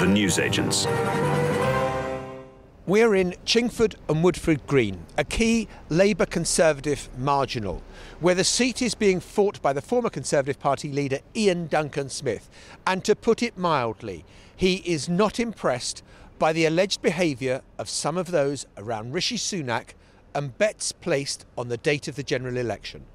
The newsagents. We're in Chingford and Woodford Green, a key Labour Conservative marginal, where the seat is being fought by the former Conservative Party leader Iain Duncan Smith. And to put it mildly, he is not impressed by the alleged behaviour of some of those around Rishi Sunak and bets placed on the date of the general election.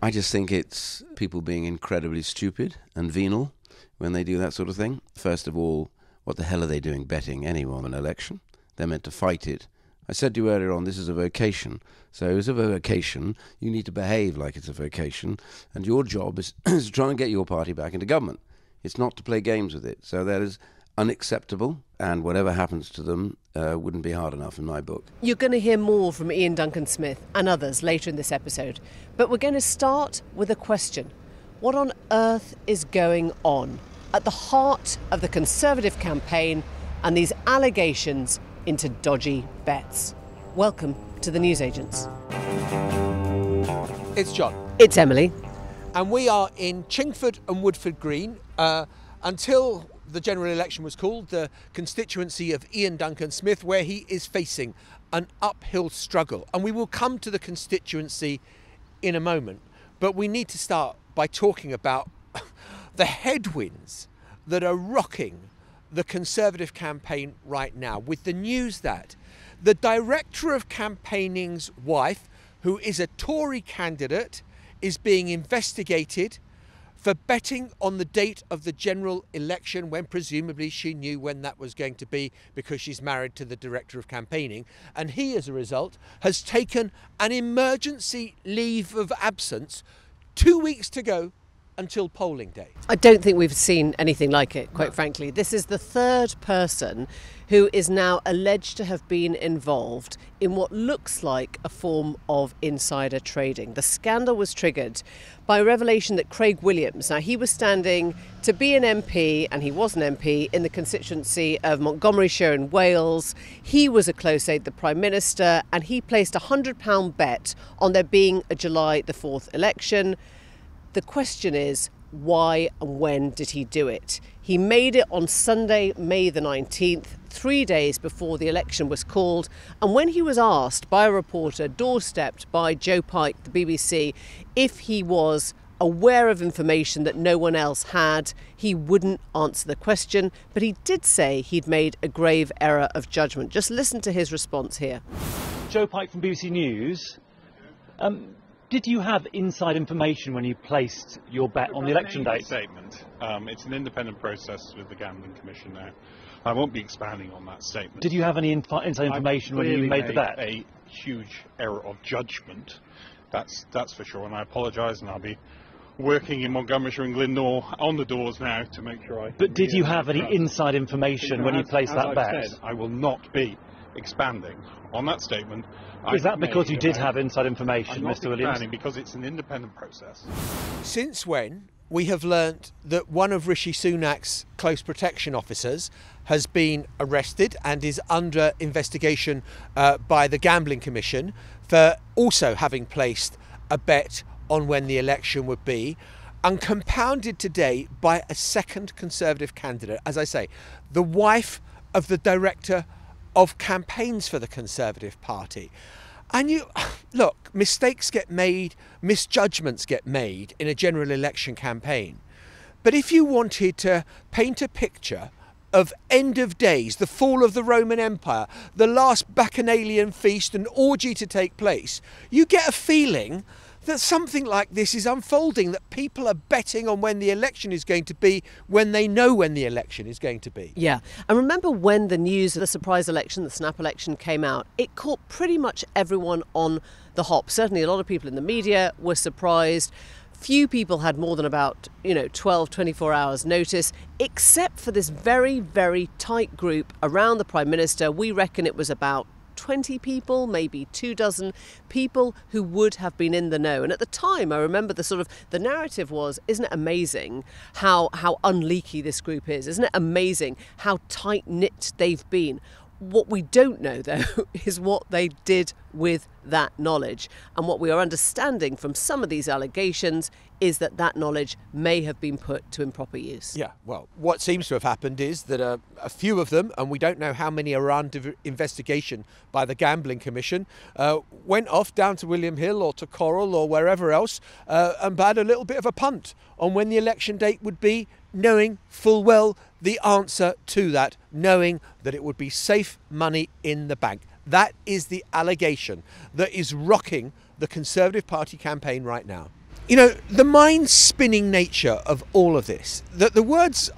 I just think it's people being incredibly stupid and venal when they do that sort of thing. First of all, what the hell are they doing betting anyone on an election? They're meant to fight it. I said to you earlier on, this is a vocation. So as a vocation, you need to behave like it's a vocation. And your job is to try and get your party back into government. It's not to play games with it. So that is unacceptable. And whatever happens to them wouldn't be hard enough in my book. You're going to hear more from Iain Duncan Smith and others later in this episode. But we're going to start with a question. What on earth is going on at the heart of the Conservative campaign and these allegations into dodgy bets? Welcome to the newsagents. It's John. It's Emily. And we are in Chingford and Woodford Green. Until the general election was called, the constituency of Iain Duncan Smith, where he is facing an uphill struggle. And we will come to the constituency in a moment. But we need to start by talking about the headwinds that are rocking the Conservative campaign right now, with the news that the director of campaigning's wife, who is a Tory candidate, is being investigated for betting on the date of the general election, when presumably she knew when that was going to be because she's married to the director of campaigning. And he, as a result, has taken an emergency leave of absence, 2 weeks to go until polling day. I don't think we've seen anything like it, quite frankly. This is the third person who is now alleged to have been involved in what looks like a form of insider trading. The scandal was triggered by a revelation that Craig Williams, now he was standing to be an MP, and he was an MP, in the constituency of Montgomeryshire in Wales. He was a close aide to the Prime Minister, and he placed a £100 bet on there being a July the 4th election. The question is, why and when did he do it? He made it on Sunday, May the 19th, 3 days before the election was called. And when he was asked by a reporter, doorstepped by Joe Pike, the BBC, if he was aware of information that no one else had, he wouldn't answer the question. But he did say he'd made a grave error of judgment. Just listen to his response here. Joe Pike from BBC News. Did you have inside information when you placed your bet on the election date? Statement. It's an independent process with the Gambling Commission now. I won't be expanding on that statement. Did you have any inside information when you made the bet? A huge error of judgment. That's for sure, and I apologise, and I'll be working in Montgomeryshire and Glyndor on the doors now to make sure I... But did you have any inside information when you placed that bet? As I said, I will not be expanding on that statement. Is that because you did have inside information, I'm Mr. Williams? Because it's an independent process. Since when we have learnt that one of Rishi Sunak's close protection officers has been arrested and is under investigation by the Gambling Commission for also having placed a bet on when the election would be, and compounded today by a second Conservative candidate, as I say, the wife of the director of campaigns for the Conservative Party. And look, mistakes get made, misjudgments get made in a general election campaign. But if you wanted to paint a picture of end of days, the fall of the Roman Empire, the last bacchanalian feast and orgy to take place, you get a feeling that something like this is unfolding, that people are betting on when the election is going to be when they know when the election is going to be. Yeah, and remember when the news of the surprise election, the snap election, came out, it caught pretty much everyone on the hop. Certainly a lot of people in the media were surprised. Few people had more than about 12, 24 hours notice, except for this very, very tight group around the Prime Minister. We reckon it was about 20 people, maybe 24 people who would have been in the know. And at the time, I remember the narrative was, isn't it amazing how unleaky this group is? Isn't it amazing how tight-knit they've been? What we don't know, though, is what they did with that knowledge. And what we are understanding from some of these allegations is that that knowledge may have been put to improper use. Yeah, well, what seems to have happened is that a few of them, and we don't know how many are under investigation by the Gambling Commission, went off down to William Hill or to Coral or wherever else and had a little bit of a punt on when the election date would be, knowing full well the answer to that, knowing that it would be safe money in the bank. That is the allegation that is rocking the Conservative Party campaign right now. You know, the mind-spinning nature of all of this, that the words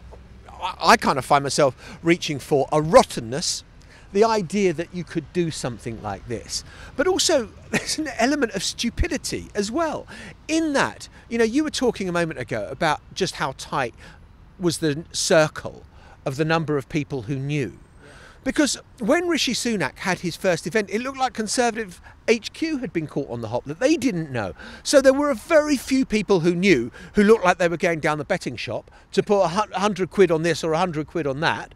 I kind of find myself reaching for are rottenness, the idea that you could do something like this, but also there's an element of stupidity as well. In that, you know, you were talking a moment ago about just how tight was the circle of the number of people who knew. Because when Rishi Sunak had his first event, it looked like Conservative HQ had been caught on the hop, that they didn't know. So there were a very few people who knew, who looked like they were going down the betting shop to put 100 quid on this or 100 quid on that.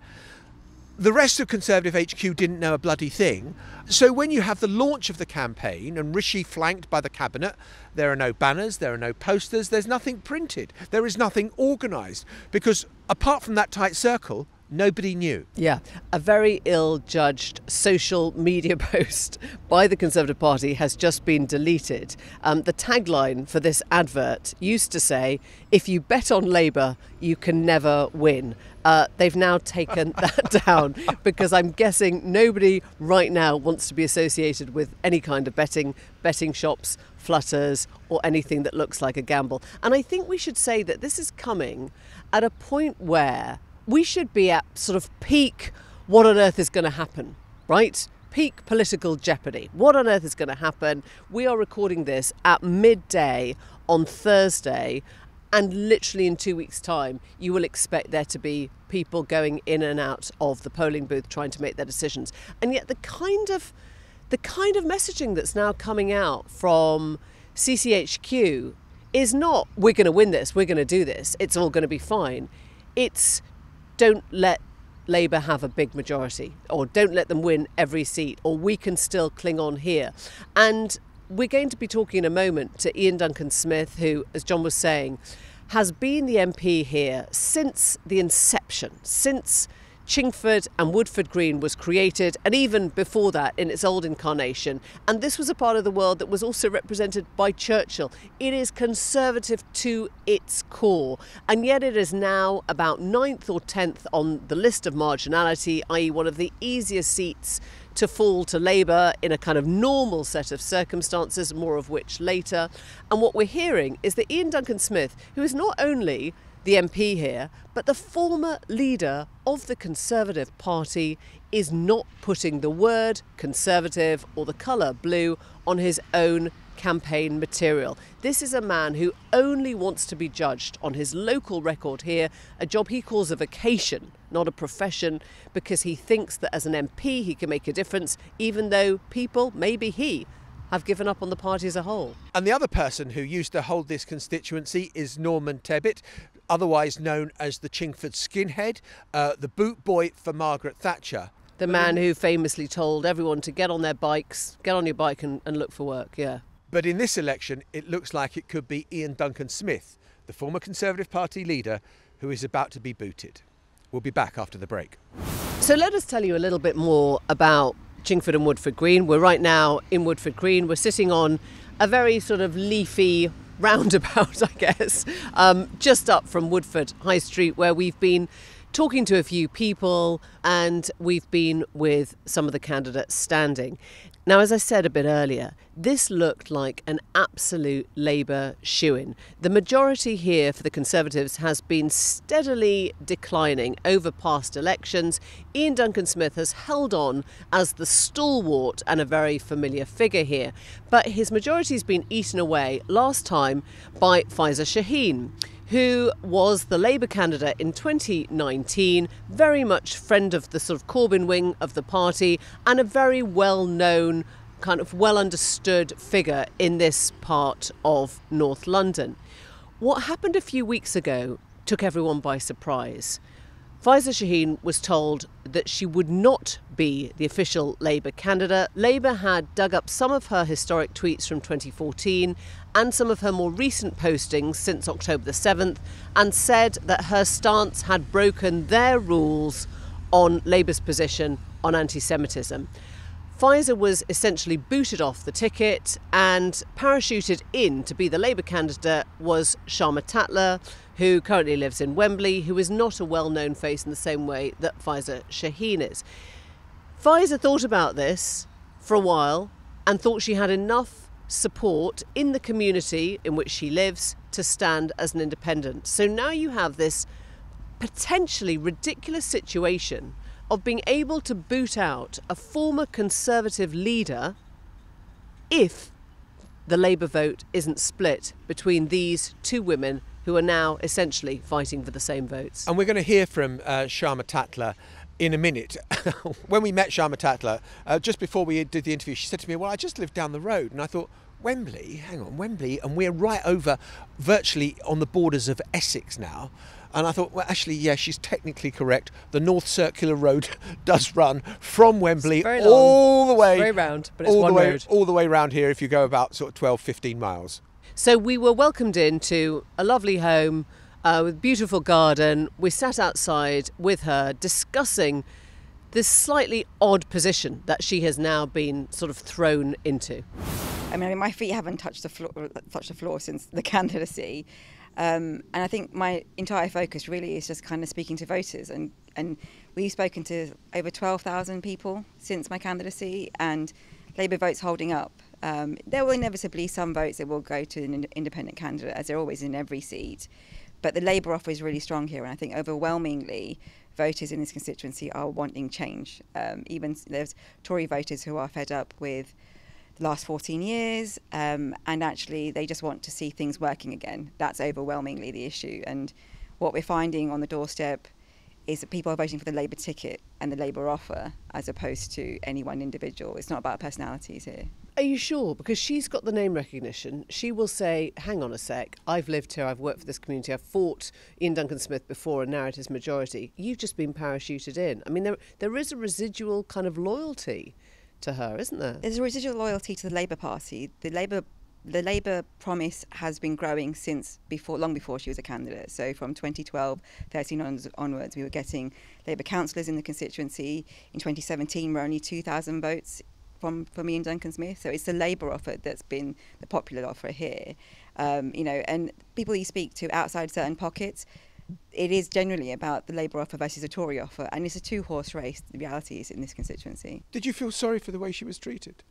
The rest of Conservative HQ didn't know a bloody thing. So when you have the launch of the campaign and Rishi flanked by the cabinet, there are no banners, there are no posters, there's nothing printed, there is nothing organised. Because apart from that tight circle, nobody knew. Yeah, a very ill-judged social media post by the Conservative Party has just been deleted. The tagline for this advert used to say, "If you bet on Labour, you can never win." They've now taken that down because I'm guessing nobody right now wants to be associated with any kind of betting shops, flutters, or anything that looks like a gamble. And I think we should say that this is coming at a point where we should be at sort of peak what on earth is going to happen, right? Peak political jeopardy. What on earth is going to happen? We are recording this at midday on Thursday, and literally in 2 weeks' time, you will expect there to be people going in and out of the polling booth trying to make their decisions. And yet the kind of messaging that's now coming out from CCHQ is not, we're going to win this, we're going to do this, it's all going to be fine. It's, don't let Labour have a big majority, or don't let them win every seat, or we can still cling on here. And we're going to be talking in a moment to Iain Duncan Smith, who, as John was saying, has been the MP here since the inception, since Chingford and Woodford Green was created, and even before that in its old incarnation. And this was a part of the world that was also represented by Churchill. It is Conservative to its core, and yet it is now about 9th or 10th on the list of marginality, i.e. one of the easiest seats to fall to Labour in a kind of normal set of circumstances, more of which later. And what we're hearing is that Iain Duncan Smith, who is not only the MP here, but the former leader of the Conservative Party, is not putting the word Conservative or the colour blue on his own campaign material. This is a man who only wants to be judged on his local record here, a job he calls a vocation, not a profession, because he thinks that as an MP he can make a difference, even though people, maybe he, have given up on the party as a whole. And the other person who used to hold this constituency is Norman Tebbit, otherwise known as the Chingford skinhead, the boot boy for Margaret Thatcher. The man who famously told everyone to get on their bikes, get on your bike and look for work, yeah. But in this election, it looks like it could be Iain Duncan Smith, the former Conservative Party leader, who is about to be booted. We'll be back after the break. So let us tell you a little bit more about Chingford and Woodford Green. We're right now in Woodford Green. We're sitting on a very sort of leafy roundabout, I guess, just up from Woodford High Street, where we've been talking to a few people and we've been with some of the candidates standing. Now, as I said a bit earlier, this looked like an absolute Labour shoo-in. The majority here for the Conservatives has been steadily declining over past elections. Iain Duncan Smith has held on as the stalwart and a very familiar figure here, but his majority has been eaten away last time by Faiza Shaheen, who was the Labour candidate in 2019, very much friend of the sort of Corbyn wing of the party, and a very well-known, kind of well-understood figure in this part of North London. What happened a few weeks ago took everyone by surprise. Faiza Shaheen was told that she would not be the official Labour candidate. Labour had dug up some of her historic tweets from 2014 and some of her more recent postings since October the 7th and said that her stance had broken their rules on Labour's position on anti-Semitism. Pfizer was essentially booted off the ticket, and parachuted in to be the Labour candidate was Shama Tatler, who currently lives in Wembley, who is not a well-known face in the same way that Pfizer Shaheen is. Pfizer thought about this for a while and thought she had enough support in the community in which she lives to stand as an independent. So now you have this potentially ridiculous situation of being able to boot out a former Conservative leader if the Labour vote isn't split between these two women who are now essentially fighting for the same votes. And we're going to hear from Shama Tatler in a minute. When we met Shama Tatler, just before we did the interview, she said to me, well, I just live down the road. And I thought, Wembley, hang on, Wembley, and we're right over virtually on the borders of Essex now. And I thought, well, actually, yeah, she's technically correct. The North Circular Road does run from Wembley all the way. It's very round, but it's one road. All the way round here if you go about sort of 12, 15 miles. So we were welcomed into a lovely home with a beautiful garden. We sat outside with her discussing this slightly odd position that she has now been sort of thrown into. I mean, my feet haven't touched the floor since the candidacy. And I think my entire focus really is just kind of speaking to voters. And we've spoken to over 12,000 people since my candidacy, and Labour votes holding up. There will inevitably some votes that will go to an independent candidate, as there always in every seat. But the Labour offer is really strong here, and I think overwhelmingly voters in this constituency are wanting change. Even there's Tory voters who are fed up with the last 14 years, and actually they just want to see things working again. That's overwhelmingly the issue. And what we're finding on the doorstep is that people are voting for the Labour ticket and the Labour offer as opposed to any one individual. It's not about personalities here. Are you sure? Because she's got the name recognition. She will say, hang on a sec, I've lived here, I've worked for this community, I've fought Iain Duncan Smith before and now it is majority. You've just been parachuted in. I mean, there is a residual kind of loyalty to her, isn't there? There's a residual loyalty to the Labour Party. The Labour promise has been growing since long before she was a candidate. So from 2012, 13 onwards, we were getting Labour councillors in the constituency. In 2017, we're only 2,000 votes from Iain Duncan Smith. So it's the Labour offer that's been the popular offer here. And people you speak to outside certain pockets, it is generally about the Labour offer versus a Tory offer, and it's a two-horse race, the reality is, in this constituency. Did you feel sorry for the way she was treated?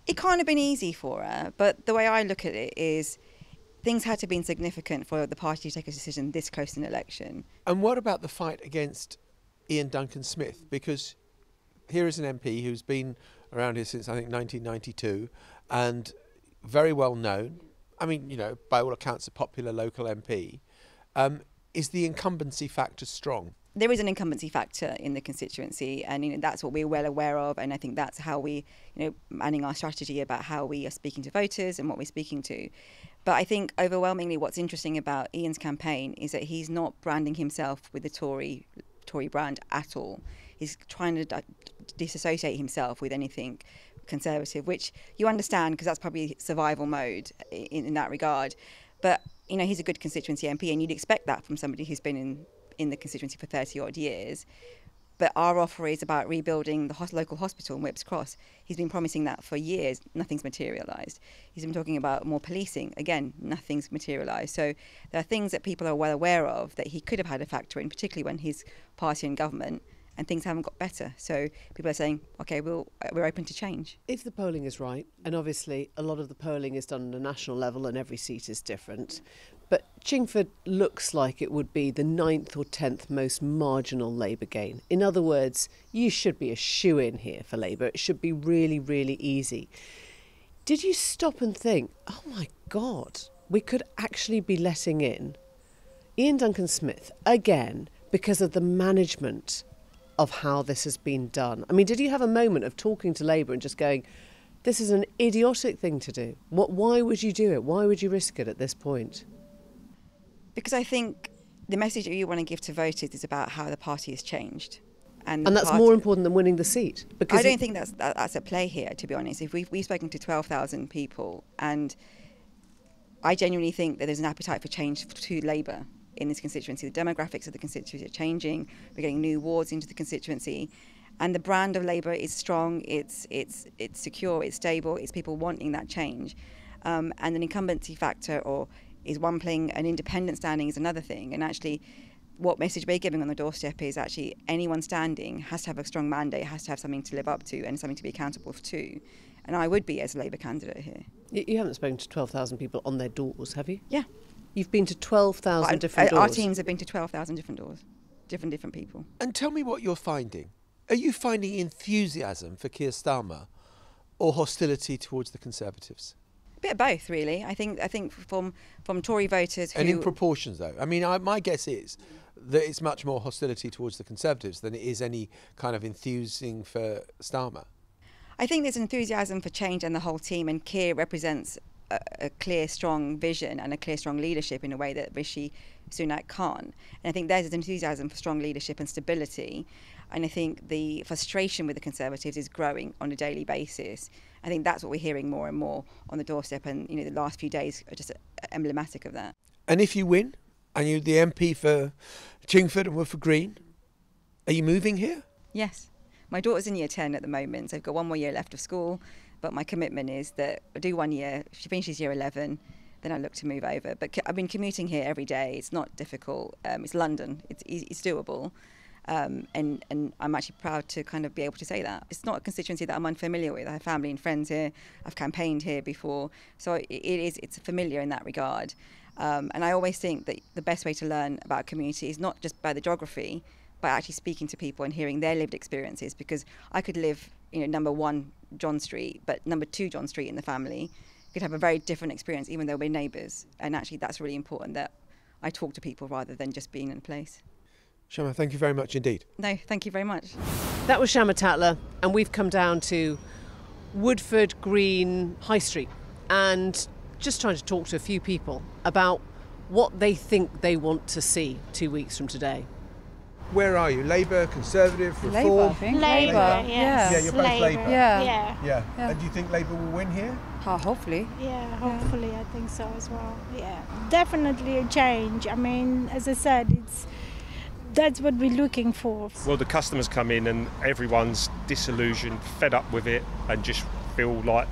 It can't have been easy for her, but the way I look at it is things had to have been significant for the party to take a decision this close to an election. And what about the fight against Iain Duncan Smith? Because here is an MP who's been around here since, I think, 1992 and very well known. I mean, by all accounts, a popular local MP. Is the incumbency factor strong? There is an incumbency factor in the constituency, and that's what we're well aware of, and I think that's how we, manning our strategy about how we are speaking to voters and what we're speaking to. But I think overwhelmingly what's interesting about Iain's campaign is that he's not branding himself with the Tory brand at all. He's trying to disassociate himself with anything Conservative, which you understand because that's probably survival mode in that regard. But he's a good constituency MP, and you'd expect that from somebody who's been in the constituency for 30 odd years. But our offer is about rebuilding the local hospital in Whipps Cross. He's been promising that for years. Nothing's materialised. He's been talking about more policing. Again, nothing's materialised. So there are things that people are well aware of that he could have had a factor in, particularly when he's party in government, and things haven't got better. So people are saying, OK, we're open to change. If the polling is right, and obviously a lot of the polling is done at a national level and every seat is different, but Chingford looks like it would be the 9th or 10th most marginal Labour gain. In other words, you should be a shoo-in here for Labour. It should be really, really easy. Did you stop and think, oh my God, we could actually be letting in Iain Duncan Smith again because of the management of how this has been done? I mean, did you have a moment of talking to Labour and just going, this is an idiotic thing to do? Why would you do it? Why would you risk it at this point? Because I think the message that you want to give to voters is about how the party has changed. And that's more important than winning the seat. Because I don't think that's at play here, to be honest. If we've spoken to 12,000 people, and I genuinely think that there's an appetite for change to Labour in this constituency. The demographics of the constituency are changing. We're getting new wards into the constituency, and the brand of Labour is strong. It's secure. It's stable. It's people wanting that change, and an incumbency factor is one thing. An independent standing is another thing. And actually, what message we're giving on the doorstep is actually anyone standing has to have a strong mandate, has to have something to live up to and something to be accountable to. And I would be as a Labour candidate here. You haven't spoken to 12,000 people on their doors, have you? Yeah. You've been to 12,000 different doors? Our teams have been to 12,000 different doors, different people. And tell me what you're finding. Are you finding enthusiasm for Keir Starmer or hostility towards the Conservatives? A bit of both, really. I think from Tory voters who... And in proportions, though. I mean, my guess is that it's much more hostility towards the Conservatives than it is any kind of enthusing for Starmer. I think there's enthusiasm for change and the whole team, and Keir represents a clear, strong vision and a clear, strong leadership in a way that Rishi Sunak can't. And I think there's an enthusiasm for strong leadership and stability. And I think the frustration with the Conservatives is growing on a daily basis. I think that's what we're hearing more and more on the doorstep, and the last few days are just emblematic of that. And if you win, and you're the MP for Chingford and Woodford Green, are you moving here? Yes. My daughter's in year 10 at the moment, so I've got one more year left of school, but my commitment is that I do 1 year, she finishes year 11, then I look to move over. But I've been commuting here every day. It's not difficult. It's London. It's easy, it's doable. And I'm actually proud to kind of be able to say that. It's not a constituency that I'm unfamiliar with. I have family and friends here. I've campaigned here before. So it's familiar in that regard. And I always think that the best way to learn about a community is not just by the geography, but actually speaking to people and hearing their lived experiences. Because I could live, number 1 John Street, but number 2 John Street in the family could have a very different experience, even though we're neighbours. And actually that's really important, that I talk to people rather than just being in a place. Shama, thank you very much indeed. No, thank you very much. That was Shama Tatler, and we've come down to Woodford Green High Street and just trying to talk to a few people about what they think they want to see 2 weeks from today. Where are you? Labour, Conservative, Reform? Labour, I think. Labour, yes. Yeah, you're both Labour. Yeah. And do you think Labour will win here? Hopefully. Yeah, hopefully, I think so as well. Yeah, definitely a change. I mean, as I said, that's what we're looking for. Well, the customers come in and everyone's disillusioned, fed up with it, and just feel like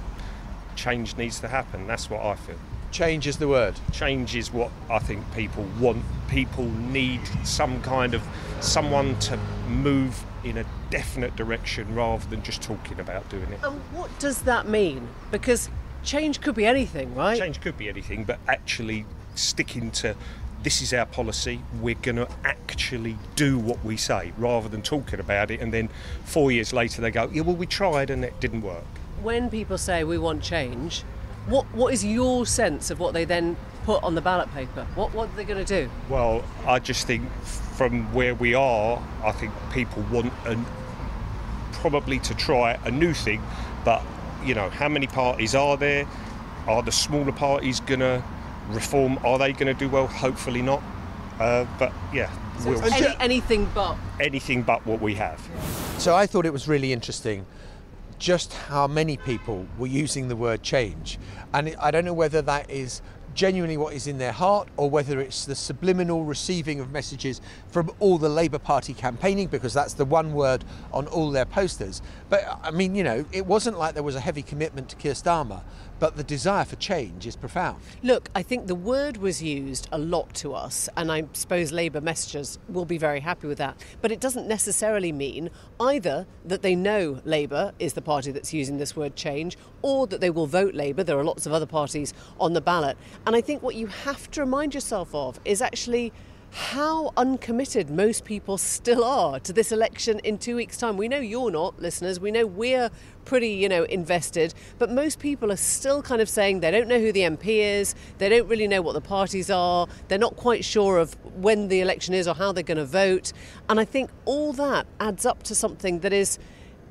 change needs to happen. That's what I feel. Change is the word. Change is what I think people want. People need some kind of someone to move in a definite direction rather than just talking about doing it. And what does that mean? Because change could be anything, right? Change could be anything, but actually sticking to this is our policy, we're going to actually do what we say rather than talking about it and then 4 years later they go, yeah, well, we tried and it didn't work. When people say we want change, what is your sense of what they then put on the ballot paper? What are they going to do? Well, I just think from where we are, I think people want probably to try a new thing, but, how many parties are there? Are the smaller parties going to reform? Are they going to do well? Hopefully not. But yeah, so anything but what we have. So I thought it was really interesting just how many people were using the word change, and I don't know whether that is genuinely what is in their heart or whether it's the subliminal receiving of messages from all the Labour Party campaigning, because that's the one word on all their posters. But I mean, it wasn't like there was a heavy commitment to Keir Starmer, but the desire for change is profound. Look, I think the word was used a lot to us, and I suppose Labour messengers will be very happy with that. But it doesn't necessarily mean either that they know Labour is the party that's using this word change, or that they will vote Labour. There are lots of other parties on the ballot. And I think what you have to remind yourself of is actually how uncommitted most people still are to this election in 2 weeks' time. We know you're not, listeners. We know we're pretty, invested. But most people are still kind of saying they don't know who the MP is. They don't really know what the parties are. They're not quite sure of when the election is or how they're going to vote. And I think all that adds up to something that is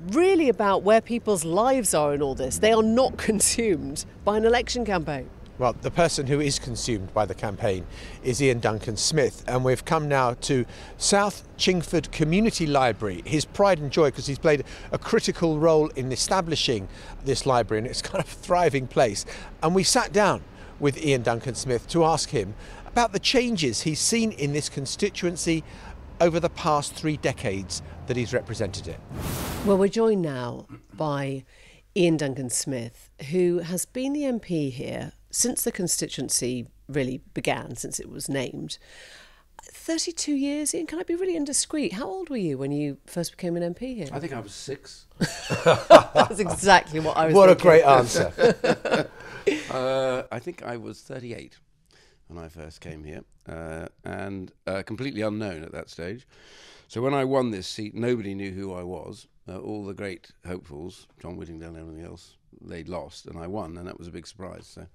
really about where people's lives are in all this. They are not consumed by an election campaign. Well, the person who is consumed by the campaign is Iain Duncan Smith, and we've come now to South Chingford Community Library, his pride and joy, because he's played a critical role in establishing this library, and it's kind of a thriving place. And we sat down with Iain Duncan Smith to ask him about the changes he's seen in this constituency over the past 3 decades that he's represented it. Well, we're joined now by Iain Duncan Smith, who has been the MP here since the constituency really began, since it was named. 32 years, Iain, can I be really indiscreet? How old were you when you first became an MP here? I think I was 6. That's exactly what I was What thinking. a great answer. I think I was 38 when I first came here, and completely unknown at that stage. So when I won this seat, nobody knew who I was. All the great hopefuls, John Whittingdale and everything else, they lost, and I won, and that was a big surprise. So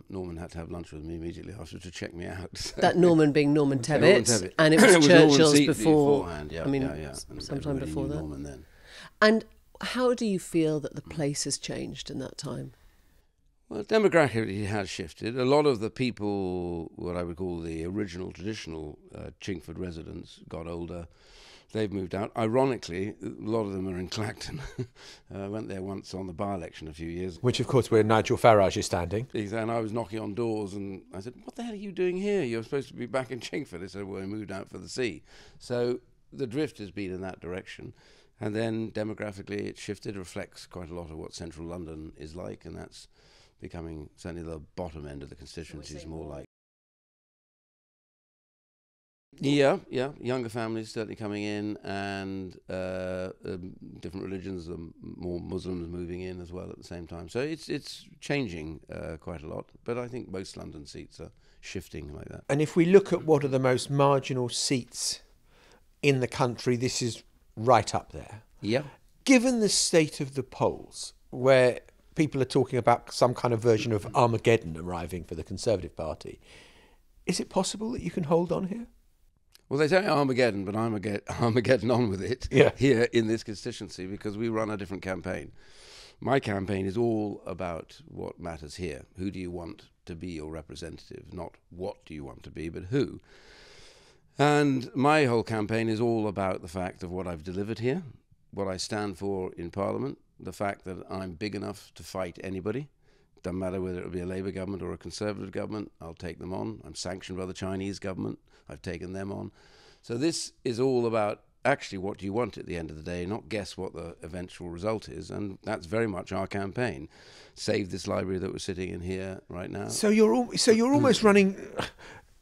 Norman had to have lunch with me immediately after to check me out. So That Norman being Norman Tebbit, Tebbit. and it was Churchill's before. beforehand. Yeah, I mean, yeah. And sometime everybody before knew that. Norman then. And how do you feel that the place has changed in that time? Well, demographically it has shifted. A lot of the people, what I would call the original traditional Chingford residents, got older. They've moved out. Ironically, a lot of them are in Clacton. I went there once on the by-election a few years. Which, of course, where Nigel Farage is standing. And I was knocking on doors and I said, what the hell are you doing here? You're supposed to be back in Chingford. They said, well, we moved out for the sea. So the drift has been in that direction. And then demographically it shifted, reflects quite a lot of what central London is like, and that's becoming certainly the bottom end of the constituency is more like. Yeah, younger families certainly coming in, and different religions, more Muslims moving in as well at the same time. So it's changing quite a lot, but I think most London seats are shifting like that. And if we look at what are the most marginal seats in the country, this is right up there. Yeah. Given the state of the polls, where people are talking about some kind of version of Armageddon arriving for the Conservative Party, is it possible that you can hold on here? Well, they say Armageddon, but I'm getting on with it here in this constituency because we run a different campaign. My campaign is all about what matters here. Who do you want to be your representative? Not what do you want to be, but who. And my whole campaign is all about the fact of what I've delivered here, what I stand for in Parliament, the fact that I'm big enough to fight anybody. Doesn't matter whether it'll be a Labour government or a Conservative government, I'll take them on. I'm sanctioned by the Chinese government, I've taken them on. So this is all about actually what do you want at the end of the day, not guess what the eventual result is, and that's very much our campaign. Save this library that we're sitting in here right now. So you're almost running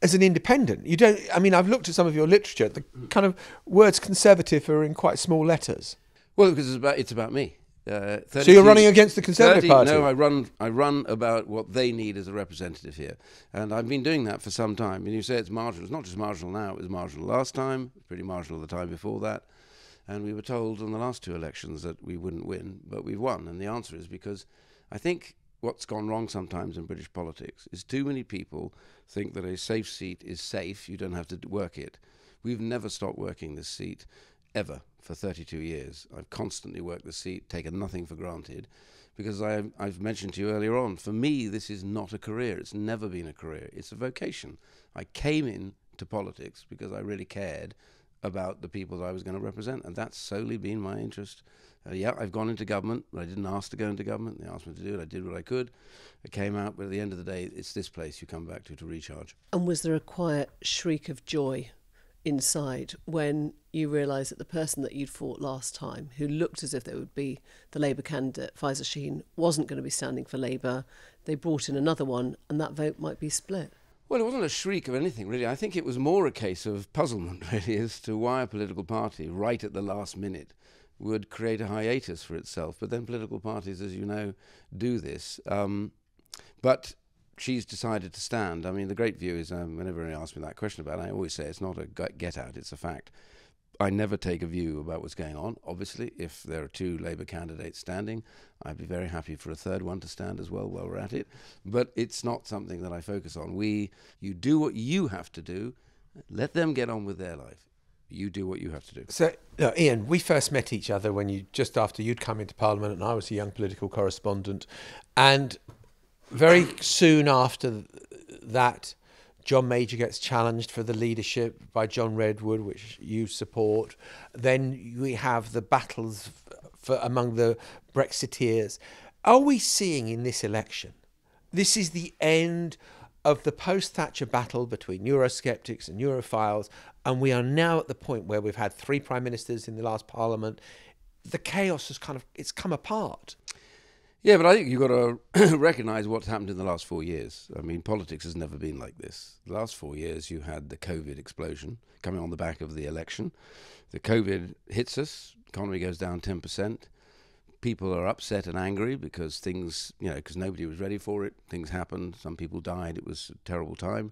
as an independent. You don't. I mean, I've looked at some of your literature. The kind of words "conservative" are in quite small letters. Well, because it's about me. So you're running against the Conservative Party? No, I run about what they need as a representative here, and I've been doing that for some time. And you say it's marginal. It's not just marginal now. It was marginal last time. Pretty marginal the time before that. And we were told in the last 2 elections that we wouldn't win, but we've won. And the answer is because I think what's gone wrong sometimes in British politics is too many people think that a safe seat is safe. You don't have to work it. We've never stopped working this seat, ever. For 32 years. I've constantly worked the seat, taken nothing for granted, because I've mentioned to you earlier on, for me this is not a career. It's never been a career. It's a vocation. I came into politics because I really cared about the people that I was going to represent, and that's solely been my interest. I've gone into government, but I didn't ask to go into government. They asked me to do it. I did what I could. I came out, but at the end of the day, it's this place you come back to recharge. And was there a quiet shriek of joy inside when you realised that the person that you'd fought last time, who looked as if they would be the Labour candidate, Faiza Sheen, wasn't going to be standing for Labour? They brought in another one, and that vote might be split. Well, it wasn't a shriek of anything, really. I think it was more a case of puzzlement, really, as to why a political party, right at the last minute, would create a hiatus for itself. But then political parties, as you know, do this. But she's decided to stand. I mean, the great view is, whenever anyone asks me that question about it, I always say it's not a get-out, it's a fact. I never take a view about what's going on. Obviously, if there are 2 Labour candidates standing, I'd be very happy for a third one to stand as well while we're at it. But it's not something that I focus on. You do what you have to do. Let them get on with their life. You do what you have to do. So, Iain, we first met each other when just after you'd come into Parliament, and I was a young political correspondent. And Very soon after that, John Major gets challenged for the leadership by John Redwood, which you support. Then we have the battles among the Brexiteers. Are we seeing in this election, this is the end of the post-Thatcher battle between Eurosceptics and Europhiles, and we are now at the point where we've had 3 prime ministers in the last parliament. The chaos has it's come apart. Yeah, but I think you've got to recognise what's happened in the last 4 years. I mean, politics has never been like this. The last 4 years, you had the COVID explosion coming on the back of the election. The COVID hits us, economy goes down 10%. People are upset and angry because things, because nobody was ready for it. Things happened. Some people died. It was a terrible time.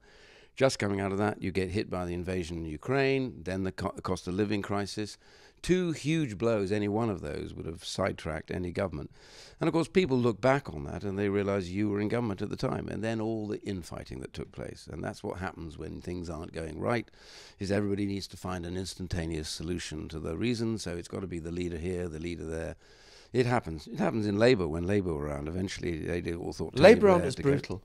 Just coming out of that, you get hit by the invasion in Ukraine, then the cost of living crisis. 2 huge blows, any one of those would have sidetracked any government. And of course, people look back on that and they realise you were in government at the time. And then all the infighting that took place. And that's what happens when things aren't going right, is everybody needs to find an instantaneous solution to the reason. So it's got to be the leader here, the leader there. It happens. It happens in Labour when Labour were around. Eventually, they all thought Labour aren't as brutal.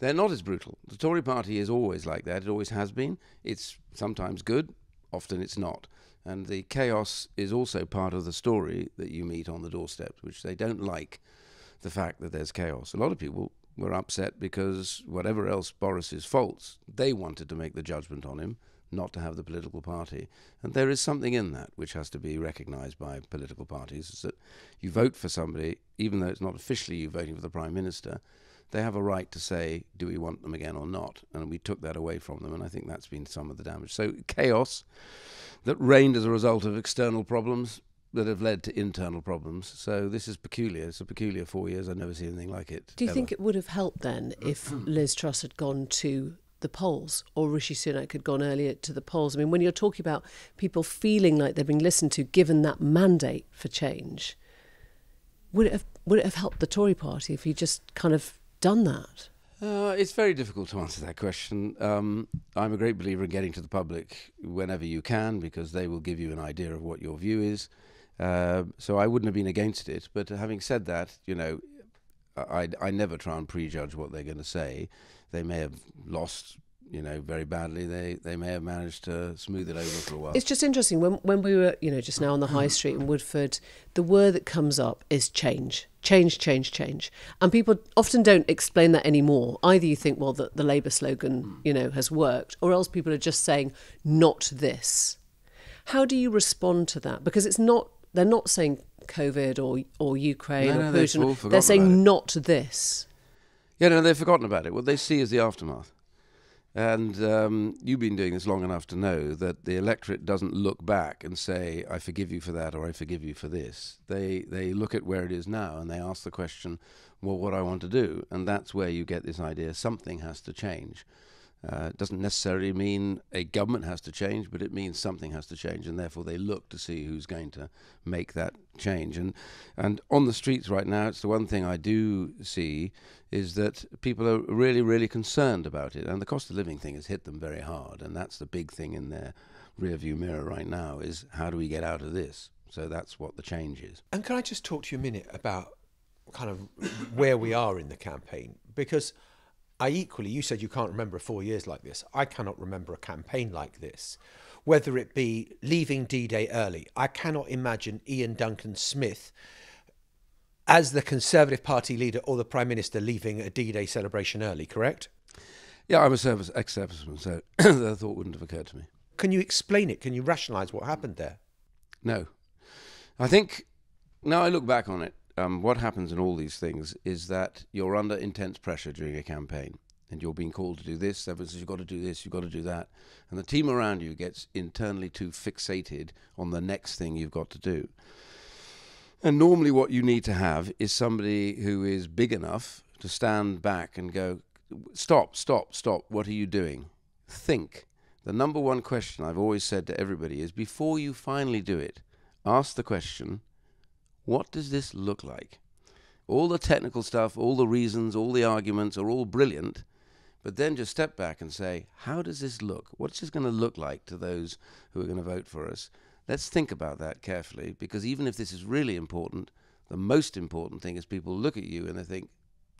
They're not as brutal. The Tory party is always like that. It always has been. It's sometimes good. Often it's not. And the chaos is also part of the story that you meet on the doorstep, which they don't like the fact that there's chaos. A lot of people were upset because whatever else Boris's faults, they wanted to make the judgment on him, not to have the political party. And there is something in that which has to be recognised by political parties, is that you vote for somebody, even though it's not officially you voting for the Prime Minister, they have a right to say, do we want them again or not? And we took that away from them, and I think that's been some of the damage. So chaos that reigned as a result of external problems that have led to internal problems. So this is peculiar. It's a peculiar 4 years. I've never seen anything like it. Do you think it would have helped then if Liz Truss had gone to the polls, or Rishi Sunak had gone earlier to the polls? I mean, when you're talking about people feeling like they're being listened to, given that mandate for change, would it have helped the Tory party if he just kind of done that? It's very difficult to answer that question. I'm a great believer in getting to the public whenever you can, because they will give you an idea of what your view is. So I wouldn't have been against it. But having said that, I never try and prejudge what they're going to say. They may have lost, very badly. They may have managed to smooth it over for a while. It's just interesting. When we were, just now on the high street in Woodford, the word that comes up is change. Change, change, change. And people often don't explain that anymore. Either you think, well, the Labour slogan, has worked, or else people are just saying, not this. How do you respond to that? Because they're not saying COVID or Ukraine or Putin. They're saying not this. Yeah, no, they've forgotten about it. What they see is the aftermath. And you've been doing this long enough to know that the electorate doesn't look back and say, I forgive you for that or I forgive you for this. They look at where it is now and they ask the question, well, what do I want to do? And that's where you get this idea, something has to change. It doesn't necessarily mean a government has to change, but it means something has to change, and therefore they look to see who's going to make that change. And on the streets right now, it's the one thing I do see is that people are really, really concerned about it, and the cost of living thing has hit them very hard, and that's the big thing in their rearview mirror right now is how do we get out of this? So that's what the change is. And can I just talk to you a minute about kind of where we are in the campaign? Because you said you can't remember 4 years like this. I cannot remember a campaign like this, whether it be leaving D-Day early. I cannot imagine Iain Duncan Smith as the Conservative Party leader or the Prime Minister leaving a D-Day celebration early, correct? Yeah, I'm a ex-serviceman, so the thought wouldn't have occurred to me. Can you explain it? Can you rationalise what happened there? No. I think, now I look back on it, what happens in all these things is that you're under intense pressure during a campaign and you're being called to do this, everyone says you've got to do this, you've got to do that, and the team around you gets internally too fixated on the next thing you've got to do. And normally what you need to have is somebody who is big enough to stand back and go, stop, what are you doing? Think. The number one question I've always said to everybody is before you finally do it, ask the question, what does this look like? All the technical stuff, all the reasons, all the arguments are all brilliant, but then just step back and say, how does this look? What's this going to look like to those who are going to vote for us? Let's think about that carefully, because even if this is really important, the most important thing is people look at you and they think,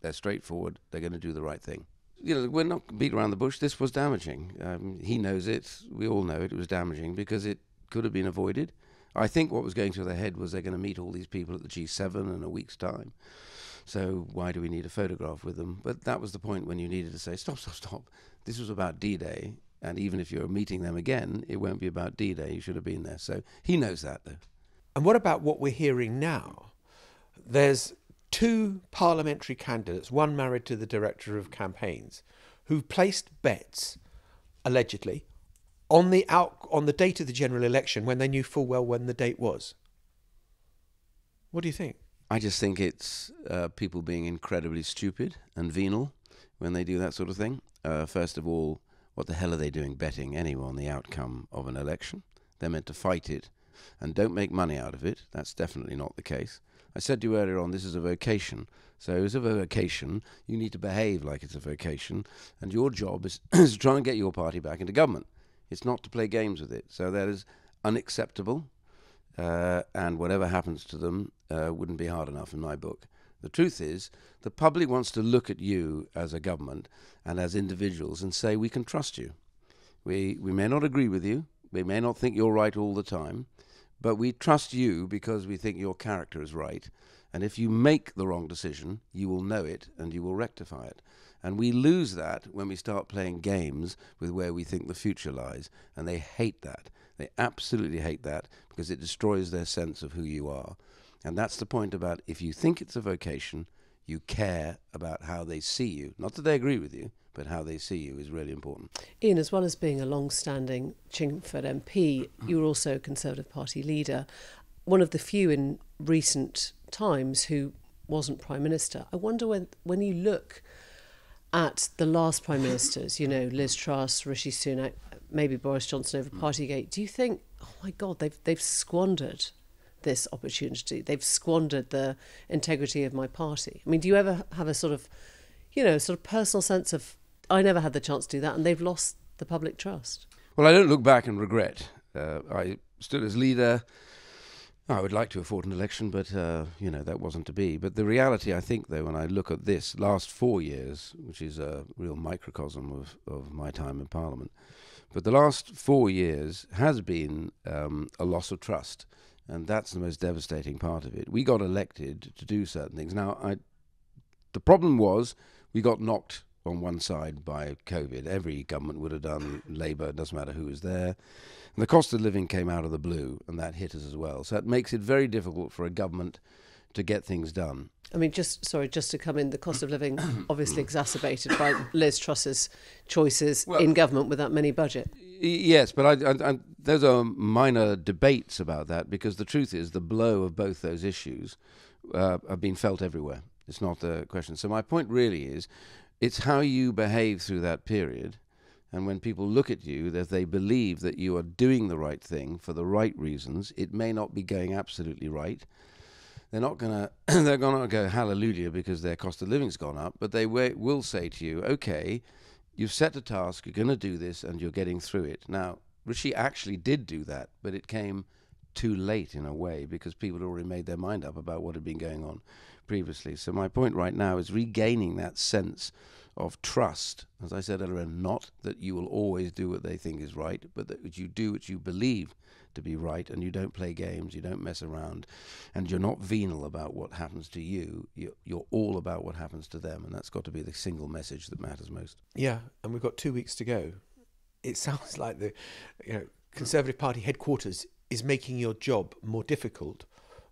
They're straightforward. They're going to do the right thing. We're not beat around the bush. This was damaging. He knows it. We all know it. It was damaging because it could have been avoided. I think what was going through their head was they're going to meet all these people at the G7 in a week's time. So why do we need a photograph with them? But that was the point when you needed to say, stop. This was about D-Day. And even if you're meeting them again, it won't be about D-Day. You should have been there. So he knows that, though. And what about what we're hearing now? There's 2 parliamentary candidates, one married to the director of campaigns, who've placed bets, allegedly, on the date of the general election when they knew full well when the date was. What do you think? I just think it's people being incredibly stupid and venal when they do that sort of thing. First of all, what the hell are they doing betting anyway on the outcome of an election? They're meant to fight it and don't make money out of it. That's definitely not the case. I said to you earlier on, this is a vocation. So as a vocation, you need to behave like it's a vocation, and your job is to try and get your party back into government. It's not to play games with it. So that is unacceptable, and whatever happens to them wouldn't be hard enough in my book. The truth is, the public wants to look at you as a government and as individuals and say, we can trust you. We may not agree with you, we may not think you're right all the time, but we trust you because we think your character is right. And if you make the wrong decision, you will know it and you will rectify it. And we lose that when we start playing games with where we think the future lies. And they hate that. They absolutely hate that because it destroys their sense of who you are. And that's the point about if you think it's a vocation, you care about how they see you. Not that they agree with you, but how they see you is really important. Iain, as well as being a long-standing Chingford MP, you were also a Conservative Party leader, one of the few in recent times who wasn't Prime Minister. I wonder when you look at the last Prime Ministers, Liz Truss, Rishi Sunak, maybe Boris Johnson over Partygate, do you think, oh my God, they've squandered this opportunity? They've squandered the integrity of my party. I mean, do you ever have a sort of personal sense of, I never had the chance to do that, and they've lost the public trust? Well, I don't look back and regret. I stood as leader. I would like to have fought an election, but, that wasn't to be. But the reality, I think, though, when I look at this last 4 years, which is a real microcosm of my time in Parliament, but the last 4 years has been a loss of trust, and that's the most devastating part of it. We got elected to do certain things. Now, the problem was we got knocked on one side by COVID. Every government would have done, Labour, it doesn't matter who was there. And the cost of living came out of the blue, and that hit us as well. So it makes it very difficult for a government to get things done. I mean, just to come in, the cost of living obviously exacerbated by Liz Truss's choices in government with that mini budget. Yes, but those are minor debates about that, because the truth is the blow of both those issues have been felt everywhere. It's not the question. So my point really is, it's how you behave through that period. And when people look at you, that they believe that you are doing the right thing for the right reasons, it may not be going absolutely right. They're not going to they're going to go hallelujah because their cost of living's gone up, but they will say to you, okay, you've set a task, you're going to do this, and you're getting through it. Now, Rishi actually did do that, but it came too late in a way because people had already made their mind up about what had been going on previously. So my point right now is regaining that sense of trust, as I said earlier, not that you will always do what they think is right, but that you do what you believe to be right, and you don't play games, you don't mess around, and you're not venal about what happens to you. You're all about what happens to them, and that's got to be the single message that matters most. Yeah, and we've got 2 weeks to go. It sounds like the Conservative Party headquarters is making your job more difficult,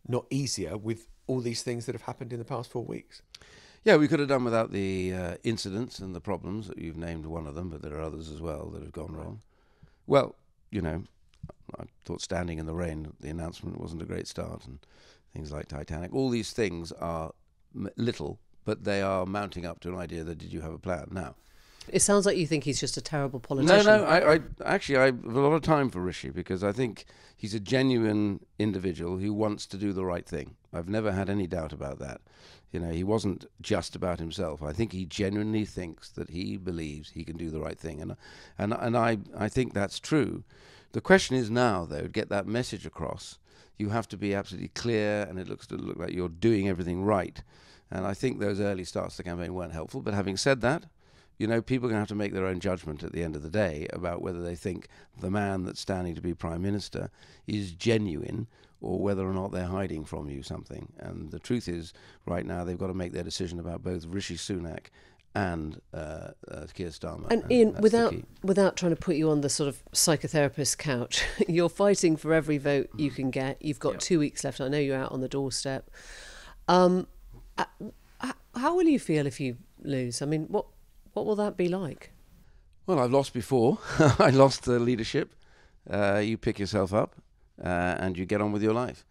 not easier, with all these things that have happened in the past 4 weeks. Yeah, we could have done without the incidents and the problems. You've named one of them, but there are others as well that have gone wrong. Well, I thought standing in the rain, the announcement wasn't a great start, and things like Titanic. All these things are little, but they are mounting up to an idea that did you have a plan? Now, it sounds like you think he's just a terrible politician. No, I actually have a lot of time for Rishi, because I think he's a genuine individual who wants to do the right thing. I've never had any doubt about that. He wasn't just about himself. I think he genuinely thinks that he believes he can do the right thing, and I think that's true. The question is now, though, to get that message across, you have to be absolutely clear, and it looks to look like you're doing everything right. And I think those early starts to the campaign weren't helpful. But having said that, people are going to have to make their own judgment at the end of the day about whether they think the man that's standing to be Prime Minister is genuine or whether or not they're hiding from you something. And the truth is, right now, they've got to make their decision about both Rishi Sunak and Keir Starmer. And Iain, without trying to put you on the sort of psychotherapist couch, you're fighting for every vote you can get. You've got 2 weeks left. I know you're out on the doorstep. How will you feel if you lose? I mean, what will that be like? Well, I've lost before. I lost the leadership. You pick yourself up and you get on with your life.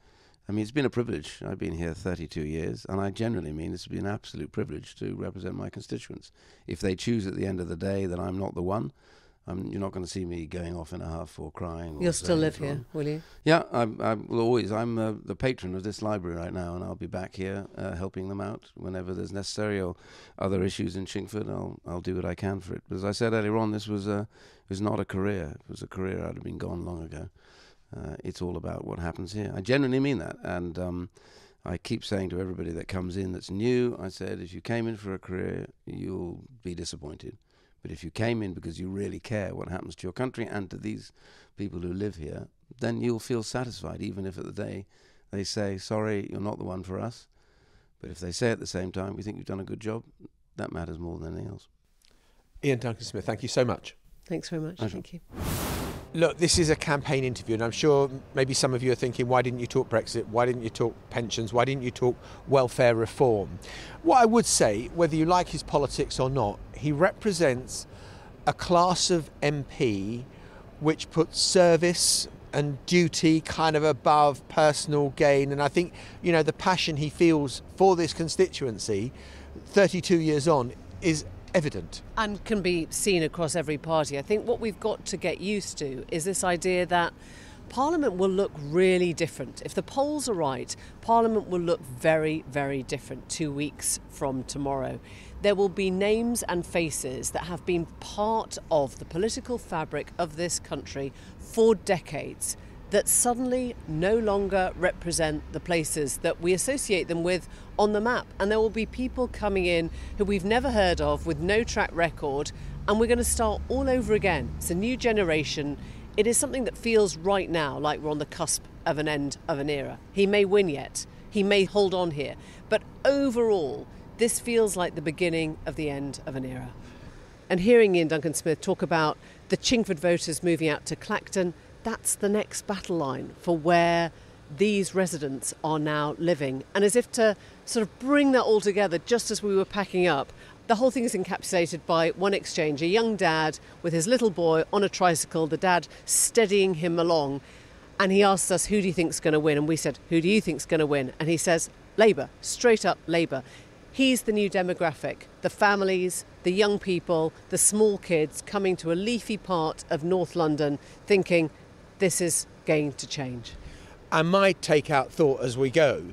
I mean, it's been a privilege. I've been here 32 years, and I genuinely mean it's been an absolute privilege to represent my constituents. If they choose at the end of the day that I'm not the one, you're not going to see me going off in a huff or crying. You'll still live here, will you? Yeah, I will always. I'm the patron of this library right now, and I'll be back here helping them out whenever there's necessary, or other issues in Chingford. I'll do what I can for it. But as I said earlier on, this was not a career. It was a career I'd have been gone long ago. It's all about what happens here. I genuinely mean that, and I keep saying to everybody that comes in that's new, I said, if you came in for a career, you'll be disappointed. But if you came in because you really care what happens to your country and to these people who live here, then you'll feel satisfied, even if at the day they say, sorry, you're not the one for us. But if they say at the same time, we think you've done a good job, that matters more than anything else. Iain Duncan Smith, thank you so much. Thanks very much. Thank you. Look, this is a campaign interview, and I'm sure maybe some of you are thinking, why didn't you talk Brexit? Why didn't you talk pensions? Why didn't you talk welfare reform? What I would say, whether you like his politics or not, he represents a class of MP which puts service and duty kind of above personal gain. And I think, the passion he feels for this constituency, 32 years on, is evident. And can be seen across every party. I think what we've got to get used to is this idea that Parliament will look really different. If the polls are right, Parliament will look very, very different 2 weeks from tomorrow. There will be names and faces that have been part of the political fabric of this country for decades that suddenly no longer represent the places that we associate them with on the map. And there will be people coming in who we've never heard of with no track record, and we're going to start all over again. It's a new generation. It is something that feels right now like we're on the cusp of an end of an era. He may win yet. He may hold on here. But overall, this feels like the beginning of the end of an era. And hearing Iain Duncan Smith talk about the Chingford voters moving out to Clacton, that's the next battle line for where these residents are now living. And as if to sort of bring that all together, just as we were packing up, the whole thing is encapsulated by one exchange, a young dad with his little boy on a tricycle, the dad steadying him along. And he asked us, who do you think's going to win? And we said, who do you think's going to win? And he says, Labour, straight up Labour. He's the new demographic, the families, the young people, the small kids coming to a leafy part of North London thinking this is going to change. And my take-out thought as we go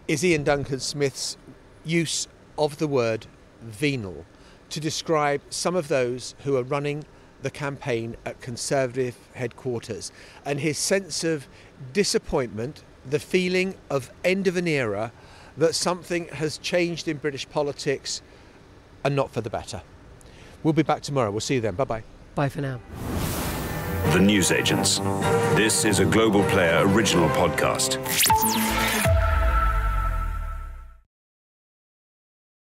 is Iain Duncan Smith's use of the word venal to describe some of those who are running the campaign at Conservative headquarters, and his sense of disappointment, the feeling of end of an era, that something has changed in British politics and not for the better. We'll be back tomorrow. We'll see you then. Bye-bye. Bye for now. The Newsagents. This is a Global Player original podcast.